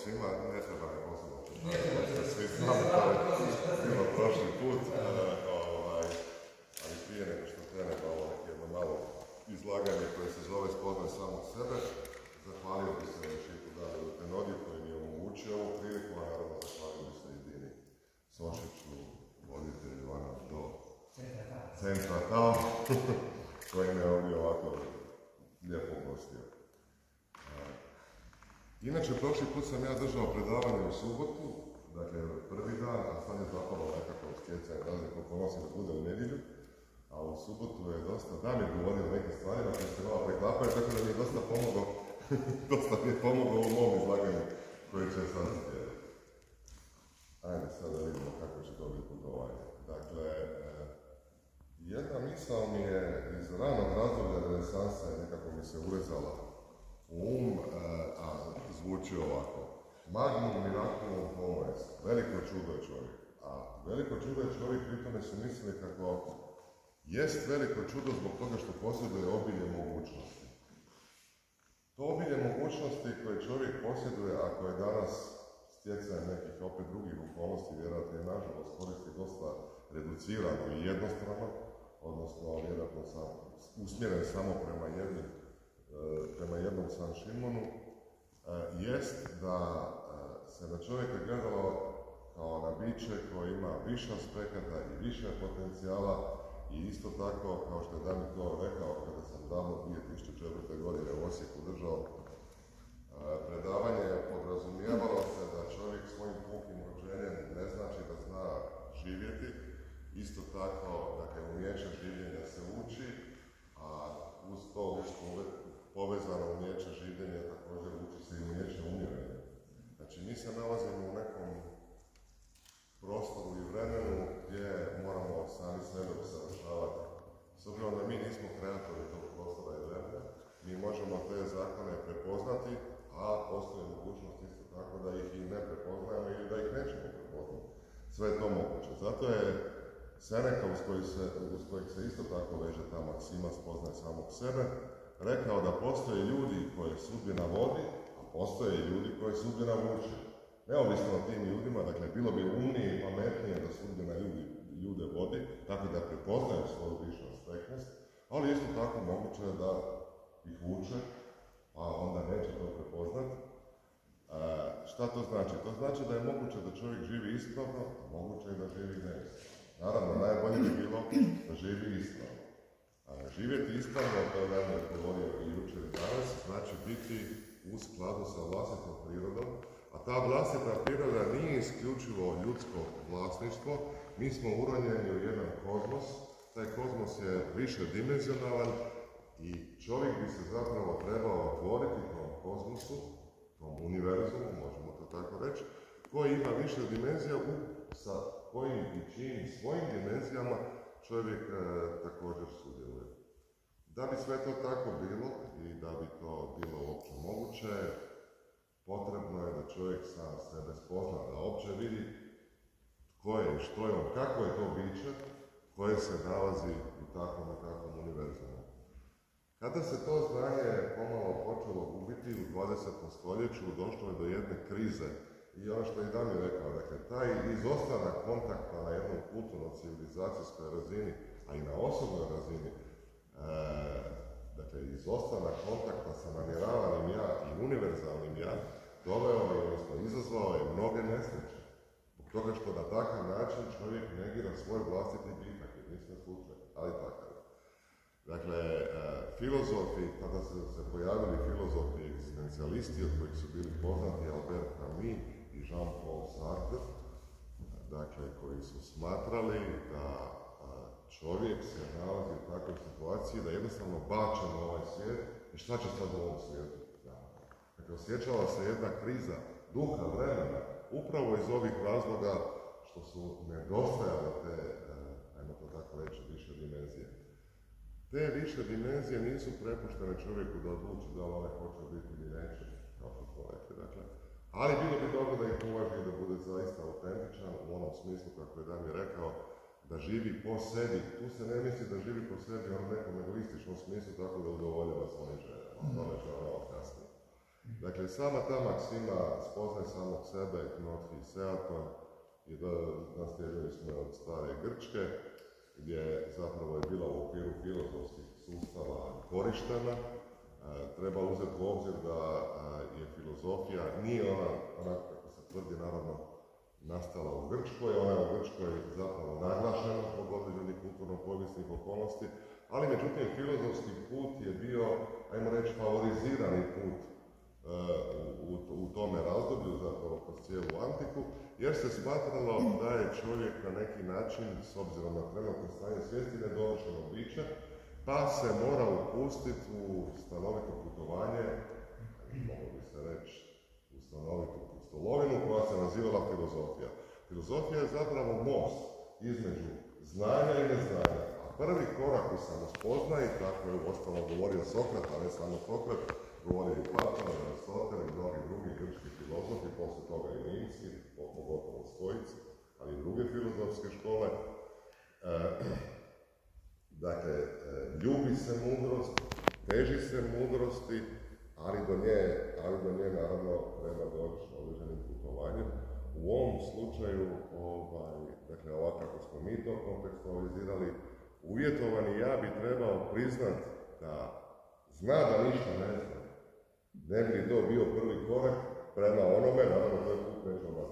svima, ne treba ne posebno što svi znamo to je bilo prošli put, ali prije nego što krenemo ovo jedno malo izlaganje koje se zove Spoznaj samog sebe, zahvalio bi se još i Danielu Tenodiju koji mi je omogućio ovu priliku, a naravno zahvalio bi se i Dini Sošiću, voditelju do centra tamo, koji me ovdje ovako lijepo ugostio. Inače, prošli put sam ja držao predavanje u subotu, dakle prvi dan, a sad je zapalo nekako stjecaj razliku okolnosti da bude u nedjelju, a u subotu je dosta Damir govorio o nekim stvarima koje se malo preklapaju, tako da mi je dosta pomogao u mom izlaganju koje će sad slijediti. Ajde, sad da vidimo kako će to biti putovanje. Dakle, jedna misao mi je iz ranog razdoblja renesanse nekako mi se urezala u a zvuči ovako. Magnum miraculum homo est. Veliko čudo je čovjek. A veliko čudo je čovjek, pritome su mislili kako jest veliko čudo zbog toga što posjeduje obilje mogućnosti. To obilje mogućnosti koje čovjek posjeduje, ako je danas stjecajem nekih opet drugih okolnosti, vjerojatno je nažalost koristi dosta reducirano i jednostrano, odnosno vjerojatno usmjeren samo prema jednom San Šimonu, jest da se na čovjeka gledalo kao na biće koje ima više aspekata i više potencijala i isto tako, kao što je Damir to rekao kada sam davno 2004. godine u Osijeku držao predavanje, podrazumijevalo se da čovjek svojim pukim rođenjem ne znači da zna živjeti. Isto tako, dakle, umijeće življenja se uči, a uz to povezano umijeće življenja također uči se i umijeće umirenja. Znači, mi se nalazimo u nekom prostoru i vremenu gdje moramo sami sebe usavršavati. S obzirom da mi nismo kreatori tog prostora i vremena, mi možemo te zakone prepoznati, a postoji mogućnost isto tako da ih i ne prepoznajemo ili da ih nećemo prepoznati. Sve je to moguće. Zato je Seneca, uz kojeg se isto tako veže ta maksima spoznaj samog sebe, rekao da postoje ljudi koje sudbina vodi, a postoje ljudi koje sudbina vuče. Neovisno o tim ljudima, dakle, bilo bi umnije i pametnije da sudbina ljude vodi, tako da prepoznaju svoju višu aspektnost, ali isto tako moguće je da ih vuče, a onda neće to prepoznati. Šta to znači? To znači da je moguće da čovjek živi ispravno, a moguće je da živi neispravno. Naravno, najbolje bi bilo da živi ispravno. Živjeti ispravno, to je Damir govorio i jučer i danas, znači biti u skladu sa vlastitom prirodom, a ta vlastita priroda nije isključivo ljudsko vlasništvo, mi smo uronjeni u jedan kozmos, taj kozmos je više dimenzionalan i čovjek bi se zapravo trebao otvoriti tom kozmosu, tom univerzumu, možemo to tako reći, koji ima više dimenzija sa kojim i čijim svojim dimenzijama čovjek također sudjeluje. Da bi sve to tako bilo i da bi to bilo uopće moguće, potrebno je da čovjek sam sebe spozna, da uopće vidi tko je, što je on, kako je to biće koje se nalazi u takvom i takvom univerzumu. Kada se to znanje pomalo počelo gubiti u 20. stoljeću, došlo je do jedne krize. I ono što je i Damir rekao, dakle, taj izostanak kontakta na jednom kulturno-civilizacijskoj razini, a i na osobnoj razini, dakle, izostanak kontakta sa namjeravanim ja i univerzalnim ja, doveo je, odnosno izazvao je mnoge nesreće. Zbog toga što na takav način čovjek negira svoj vlastiti bitak, jedinstven slučaj, ali takav. Dakle, filozofi, kada su se pojavili filozofi egzistencijalisti, od kojih su bili poznati Albert Camus i Jean-Paul Sartre, dakle, koji su smatrali da čovjek se nalazi u takvoj situaciji da jednostavno bačen u ovaj svijet i šta će sad u ovom svijetu? Dakle, osjećala se jedna kriza duha vremena, upravo iz ovih razloga što su nedostajale te, ajmo to tako reći, više dimenzije. Te više dimenzije nisu prepuštene čovjeku da odluči da li one hoće biti ili neće, kao što smo rekli, dakle. Ali bilo bi dobro da ih uvaži i da bude zaista autentičan u onom smislu, kako je Damir rekao, da živi po sebi. Tu se ne misli da živi po sebi u nekom egoističnom smislu tako da udovoljava svojim željama. To ne žele ovo kasnije. Dakle, sama ta maksima spoznaj samog sebe, gnothi seaton, i naslijedili smo od stare Grčke, gdje zapravo je bila u okviru filozofskih sustava korištena. Treba uzeti u obzir da je filozofija, nije ona kako se tvrdi naravno, nastala u Grčkoj, ona je u Grčkoj zapravo naglašena zbog određenih kulturno-povijesnih okolnosti, ali međutim filozofski put je bio, ajmo reći, favorizirani put u tome razdoblju, zapravo kroz cijelu antiku, jer se smatralo da je čovjek na neki način, s obzirom na trenutno stanje svijesti, nedovršeno biće, pa se mora upustiti u stanovito putovanje, moglo bi se reći, u stanovitu pustolovinu koja se nazivala filozofija. Filozofija je zapravo most između znanja i neznanja. A prvi korak u samospoznaji, tako je uostalom govorio Sokrat, a ne samo Sokrat, govorio i Platon, i Aristotel i mnogi drugi grčki filozofi, poslije toga i rimski, pogotovo stoici, ali i druge filozofske škole. Dakle, ljubi se mudrost, teži se mudrosti, ali do nje naravno treba doći određenim putovanjem. U ovom slučaju, dakle ovako kako smo mi to kontekstualizirali, uvjetovani ja bi trebao priznat da zna da ništa ne zna. Ne bi li to bio prvi korak prema onome, naravno to je put neće odmah,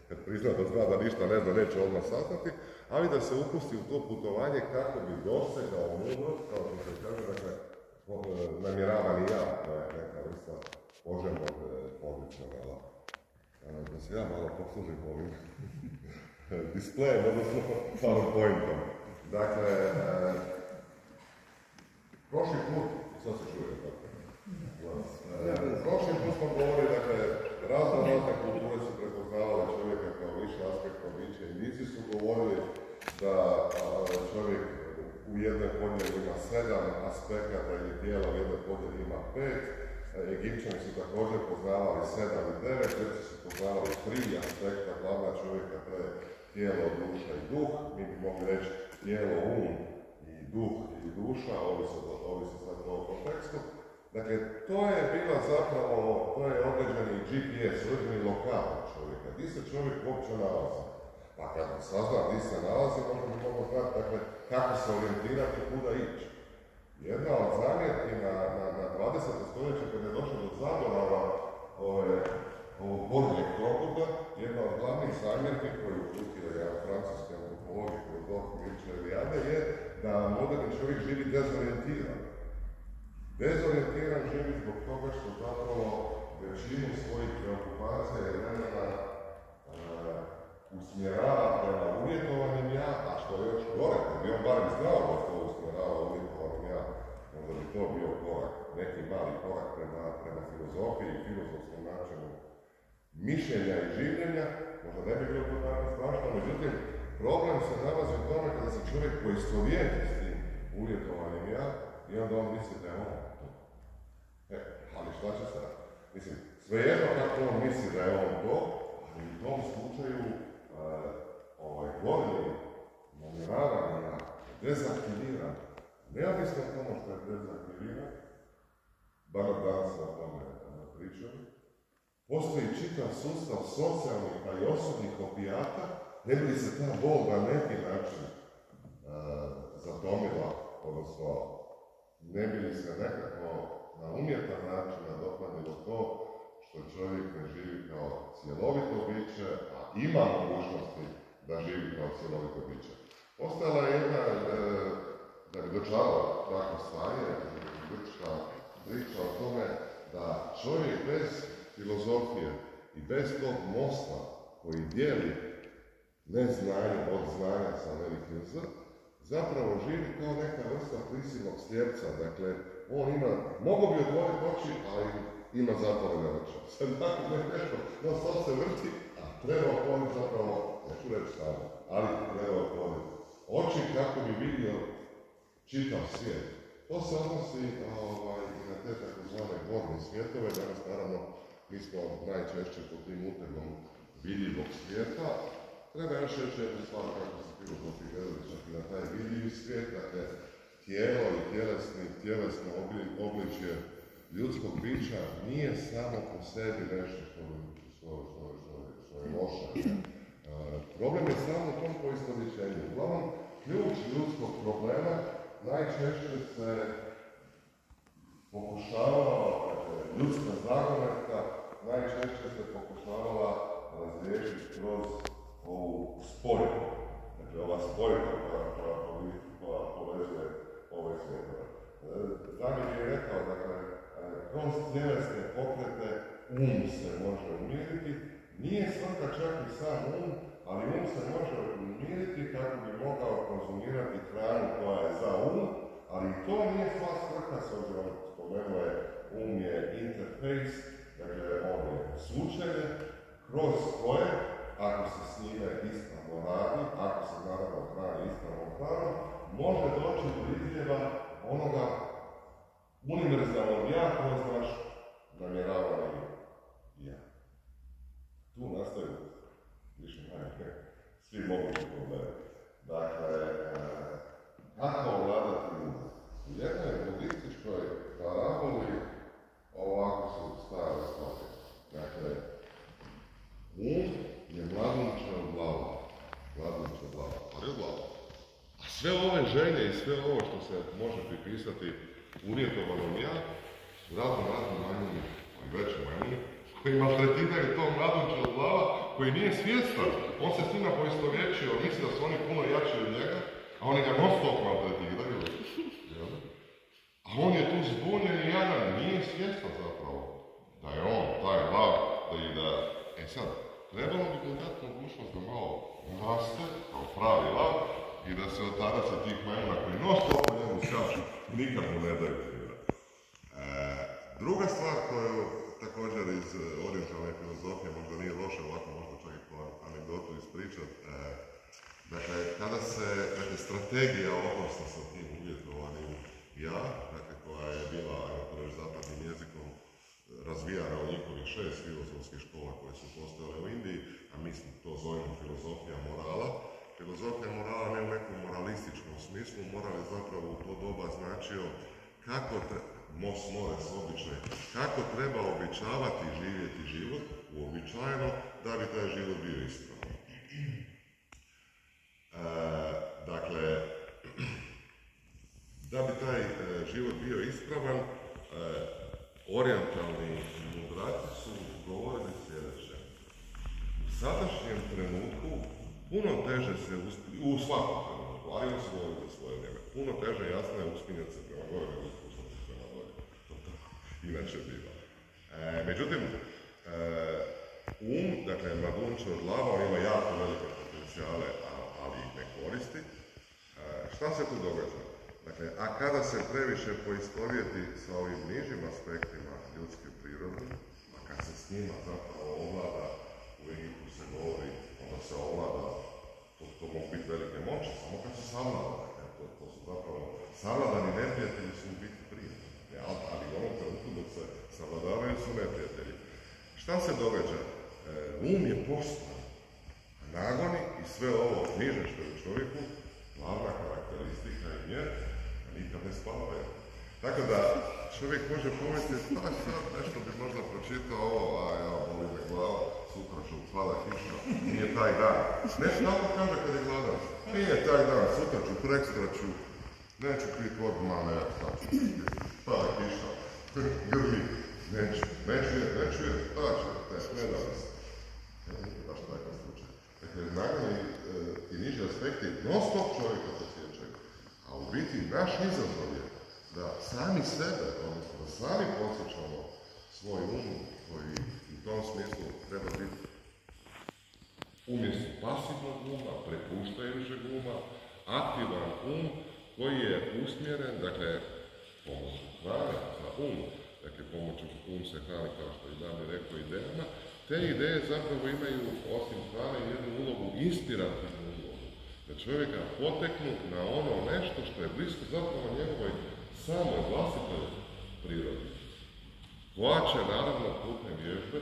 kad prizna da zna da ništa ne zna, neće odmah saznati, ali da se upusti u to putovanje kako bi dosegao mudrost, kao što se kaže, dakle, namjeravani ja, to je neka vrsta poželjnog kondicionala. Da se ja malo poslužim ovim displejem, odnosno PowerPointom. Dakle, prošli put, sad se čuje tako, prošli put smo govorili, dakle, razne kulture su prepoznavale čovjeka kao više aspektno biće. Indici su govorili da čovjek u jednoj podjeli ima 7 aspekata ili tijela, u jednoj podjeli ima 5. Egipćani su također poznavali 7 i 9, Grci su poznavali 3 aspekta glavna čovjeka, to je tijelo, duša i duh. Mi bi mogli reći tijelo, i duh i duša, ovisi sad o kontekstu. Dakle, to je bila zapravo, to je određeni GPS, određeni lokator čovjeka, gdje se čovjek uopće nalazi. Pa kad sazna gdje se nalazi, možemo znati, dakle, kako se orijentirati i kuda ići. Jedna od zamjerki na 20. stoljeće, kad je došlo do zaborava ovog Bodljeg krokuta, jedna od glavnih zamjerki koju uputio jedan francuski antropolog koji je Dr. Michel Eliade, je da moderni čovjek živi dezorientiran. Dezorientiran živi zbog toga što zapravo većinu svojih preokupacija i vremena usmjerava prema uvjetovanjem ja, a što je još gore, kad bi on barem znao da to usmjerava uvjetovanjem ja, onda bi to bio korak, neki mali korak prema filozofiji i filozofskom načinu mišljenja i življenja, možda ne bi bilo to tako strašno, međutim, problem se nalazi u tome kada se čovjek poistovjeti s tim uvjetovanjem ja, i onda on misli da je on to. Ali šta će sad? Mislim, svejedno kako on misli da je on to, ali u tom slučaju godini namjeravanja ja dezaktiviran. Neovisno o tome što je dezaktiviran, bar danas se o tome pričali, postoji čitav sustav socijalnih pa i osobnih opijata, ne bi li se ta bol na neki način zatomila, odnosno ne bi li se nekako na umjetan način nadoknadilo to što čovjek ne živi kao cjelovito biće, a ima mogućnosti da živi kao cjelovito biće. Ostala je jedna, da bi dočarala takvo stanje, grčka priča o tome da čovjek bez filozofije i bez tog mosta koji dijeli neznanje od znanja sa velikim Z, zapravo živi kao neka vrsta prisilnog slijepca. Dakle, on mogo bi otvoriti oči, ali ima zatvorene oči. Sad tako nešto, no sad se vrti, a treba otvoriti zapravo, neću reći samo, ali treba otvoriti oči kako bi vidio čitav svijet. To se odnosi i na te takozvane gornje svjetove. Danas naravno mi smo najčešće pod tim utegom vidljivog svijeta. Treba još reći jednu stvar kako se filozofi gledali čak i na taj vidljivi svijet, dakle tijelo i tjelesno obličje ljudskog bića nije samo po sebi nešto što je loše. Problem je samo u tom poistovjećenju. Uglavnom, ključ ljudskog problema najčešće se pokušavala, ljudska zagonetka najčešće se pokušavala razriješiti kroz ovu spojku. Dakle, ova spojka koja povezuje ove svjetove. Damir je rekao, dakle, kroz tjelesne pokrete se može umiriti. Nije svrha čak i sam ali se može umiriti kako bi mogao konzumirati hranu koja je za ali i to nije sva svrha, s obzirom spomenuo je, je interfejs, dakle on je sučelje, kroz koje, ako se s njime ispravno radi, ako se naravno hrani ispravnom hranom, može doći do izljeva onoga univerzalnog ja kroz naš namjeravani ja. Tu nastaju više manje svi mogući problemi. Dakle, kako ovladati u jednoj budističkoj paraboli ovako su stare stvari. Dakle, je mladunčev glava. Ali je glava. A sve ove želje i sve ovo što se može pripisati uvjetovanom ja, su razno manjini, i veće manjini, koji maltretiraju to mladunčev glava, koji nije svjestan. On se s njima poistovjećio, misli da su oni puno jači od njega, a oni ga non-stop maltretiraju. A on je tu zbunjen i jadan, nije svjestan zapravo da je on taj lav i da... sad, trebalo bi da dati mogućnost da malo raste kao pravi lav i da se od tada sa tih majmuna koji non-stop u njemu skaču, nikad mu ne daju. Druga stvar koju također iz orijentalne filozofije, možda nije loše ovako, možda čak i po anegdotu ispričat, dakle, kada se strategija odnosno sa tim uvjetovanim ja, dakle, koja je bila, zapadnim jezikom, razvijana u njihovih 6 filozofskih škola koje su postojale u Indiji, a mi to zovemo filozofija morala. Filozofija morala ne u nekom moralističkom smislu, moral je zapravo u to doba značio kako kako treba običavati živjeti život, uobičajeno, da bi taj život bio ispravan. Dakle, da bi taj život bio ispravan, orijentalni mudraci su govorili sljedeće. U sadašnjem trenutku puno teže se u svakom trenutku, a i u svoje vrijeme, puno teže jasno je uspinjati se prema gore nego spustati se prema dolje. To tako inače biva. Međutim, dakle, mladunčev glava, on ima jako velike potencijale, ali ih ne koristi. Šta se tu događa? Dakle, a kada se previše poistovjeti sa ovim nižim aspektima ljudske prirode, a kad se s njima zapravo ovlada, u Egiptu se govori, onda se ovlada, to mogu biti velike moći, samo kad se savlada, dakle, to su zapravo savladani neprijatelji su u biti prijatelji, ali u ovom trenutku dok se savladavaju su neprijatelji. Šta se događa? Je postan, nagoni i sve ovo niže što je u čovjeku, glavna karakteristika i mjer, nikad ne spavaju. Tako da čovjek može pomisliti, pa sad nešto bi možda pročitao ovo, a ja boli me glava, sutra ću pada kiša, nije taj dan. Nešto tako kaže kad je gladan. Nije taj dan, sutra ću, prekstra ću, neću piti vodu, mame, ja sad ću piti, pada kiša, grmi, neću je, ne da se. Nije baš takav slučaj. Dakle, nagoni i niži aspekti non-stop čovjeka posjećaju. A u biti naš izazov je da sami sebe, odnosno da sami posjećamo svoj koji u tom smislu treba biti umjesto pasivnog prepuštajućeg aktivan koji je usmjeren, dakle, pomoću hrane za dakle, pomoću se hrani, kao što je Damir rekao, idejama, te ideje zapravo imaju, osim hrane, jednu ulogu, inspirativnu ulogu. Da čovjeka poteknu na ono nešto što je blisko zapravo njegovoj samoj vlastitoj prirodi. Koja će, naravno, putem vježbe,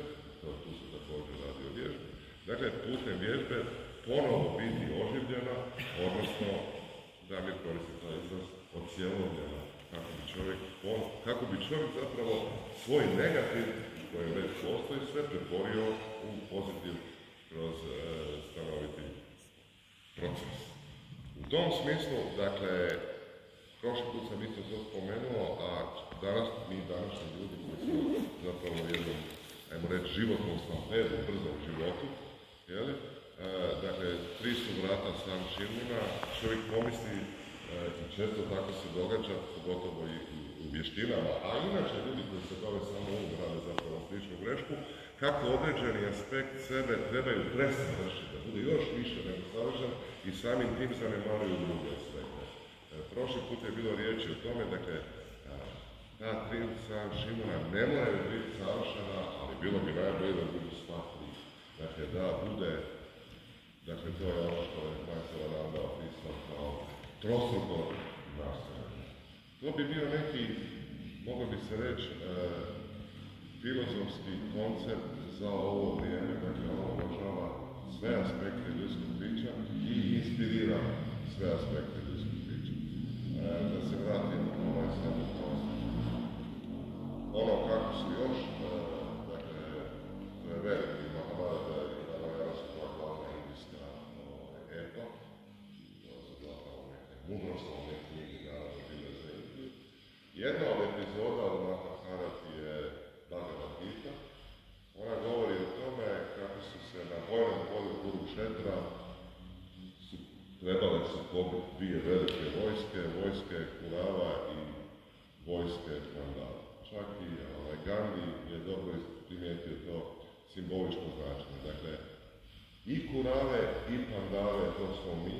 tu se također radi o vježbi, dakle, putem vježbe ponovo biti oživljena, odnosno, da mi koristi taj izraz, ocijelovljena, kako kako bi čovjek zapravo svoj negativ, koji već postoji, sve pretvorio u pozitiv kroz stanoviti proces. U tom smislu, dakle, prošli put sam isto to spomenuo, a danas mi današnji ljudi koji smo zapravo u jednom, ajmo reći, životnom stampedu, brzom životu, jeli? Dakle, 300 vrata sam Šimuna, čovjek pomisli, i često tako se događa, pogotovo i u vještinama, a inače ljudi koji se bave samo ovom rade zapravo sličnu grešku, kako određeni aspekt sebe trebaju presavršiti, da bude još više nego savršen i samim tim zanemaruju druge aspekte. Prošli put je bilo riječi o tome, dakle, ta 3 sam Šimuna ne moraju biti savršena, ali bilo bi najbolje da budu sva 3. Dakle, da bude, dakle, to je ono što je majstor nam dao pisao kao trostruko nastojanje. To bi bio neki, moglo bi se reći, filozofski koncept za ovo vrijeme, dakle, ono uvažava sve aspekte ljudskog bića i inspirira sve aspekte ljudskog bića. Da se vratim na ovaj samo prostor. Ono kako su još, dakle, to je veliki Mahabharata i Ramayana su koja glavna indijska epa, to su zapravo neke mudroslovne knjige, naravno bile za Indiju. Jedna od epizoda u Mahabharati je Bhagavad Gita. Ona govori o tome kako su se na vojnom polju Kurukshetra trebale su pobiti 2 velike vojske Kurava i vojske Pandava. Čak i Gandhi je dobro primijetio to simbolično značenje. Dakle, i Kurave i Pandave to smo mi,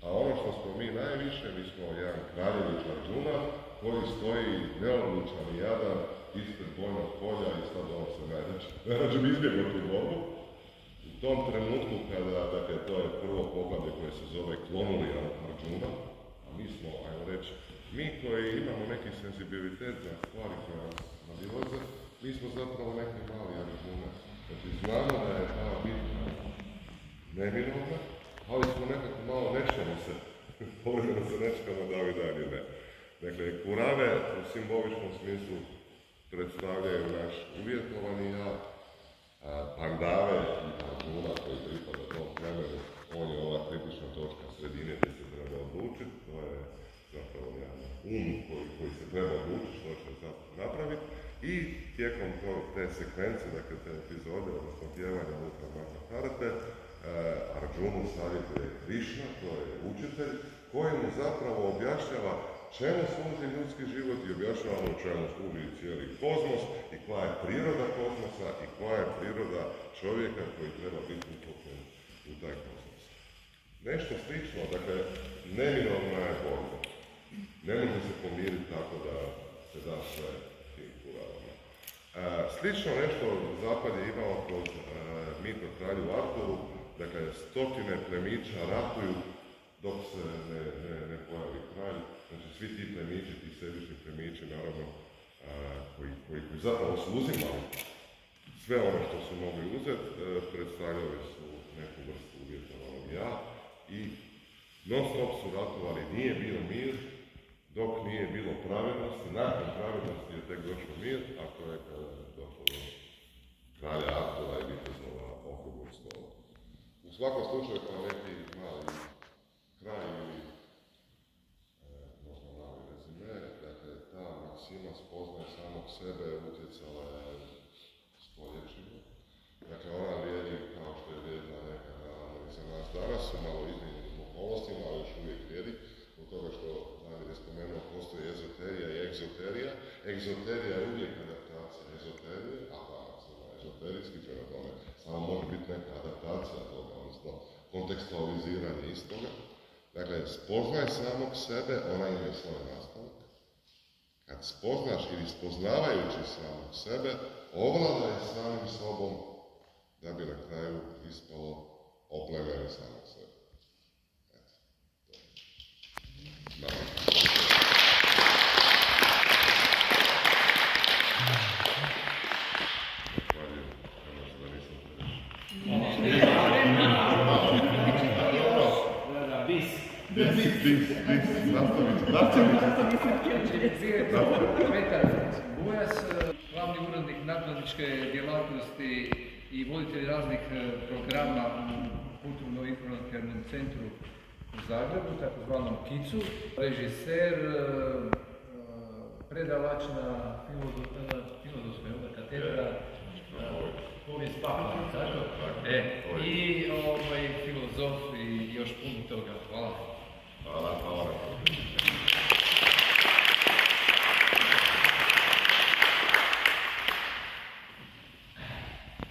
a ono što smo mi najviše, mi smo jedan kraljević Arjuna koji stoji neodlučan i jadan ispred bojnog polja i sad on se najrađe izbjegao tu borbu. U tom trenutku kada, dakle, to je prvo poglavlje koje se zove Klonuli Arjuna, a mi smo, ajmo reći, mi koji imamo neki senzibilitet za stvari koje nas nadilaze, mi smo zapravo neki mali Arjuna. Znači, znamo da je ta bitka neminovna, ali smo nekako malo nečkamo se, povremeno se nečkamo da li dalje ne. Dakle, Kurave u simboličnom smislu predstavljaju naš uvjetovani ja, Pandave i Arjuna koji pripada tom plemenu, on je ova kritična točka sredine gdje se treba odlučiti, to je zapravo jedan koji se treba odlučiti što će zapravo napraviti i tijekom te sekvence, dakle te epizode, odnosno pjevanja unutar Mahabharate, Arjunu savjetuje Krišna, to je učitelj, koji mu zapravo objašnjava čemu služi ljudski život i objašnjava mu čemu služi cijeli kozmos i koja je priroda kozmosa i koja je priroda čovjeka koji treba biti utopljen u taj kozmos. Nešto slično, dakle, neminovna je borba. Ne može se pomiriti tako da se da sve tim Kuravama. Slično nešto Zapad je imao kroz mit o kralju Arturu, dakle, stotine plemića ratuju dok se ne pojavi kralj. Znači, svi ti plemići, ti sebični plemići, naravno, koji zapravo su uzimali sve ono što su mogli uzeti, predstavljali su neku vrstu uvjetovanog ja i non stop su ratovali, nije bio mir, dok nije bilo pravednosti, nakon pravednosti je tek došao mir, a to je kada je došlo do kralja Artura i vitezova okruglog stola. U svakom slučaju, kao neki mali kraj ili možda mali rezime, dakle, ta maksima spoznaje samog sebe utjecala je stoljećima. Dakle, ona vrijedi kao što je vrijedila nekada i za nas danas, u malo izmijenjenim okolnostima, ali još uvijek vrijedi. Zbog toga što David je spomenuo, postoji ezoterija i egzoterija. Egzoterija je uvijek adaptacija ezoterije, a danas ima ezoterijski, prema tome samo može biti neka adaptacija toga, odnosno kontekstualiziranje istoga. Dakle, spoznaj samog sebe, ona ima svoj nastavak. Kad spoznaš ili spoznavajući samog sebe, ovladaj samim sobom da bi na kraju ispalo oplemeni samog sebe. Eto, to je. Nastavit ću. umjetničke djelatnosti i voditelj raznih programa u Kulturno-informativnom centru u Zagrebu, takozvanom KIC-u, režiser, predavač na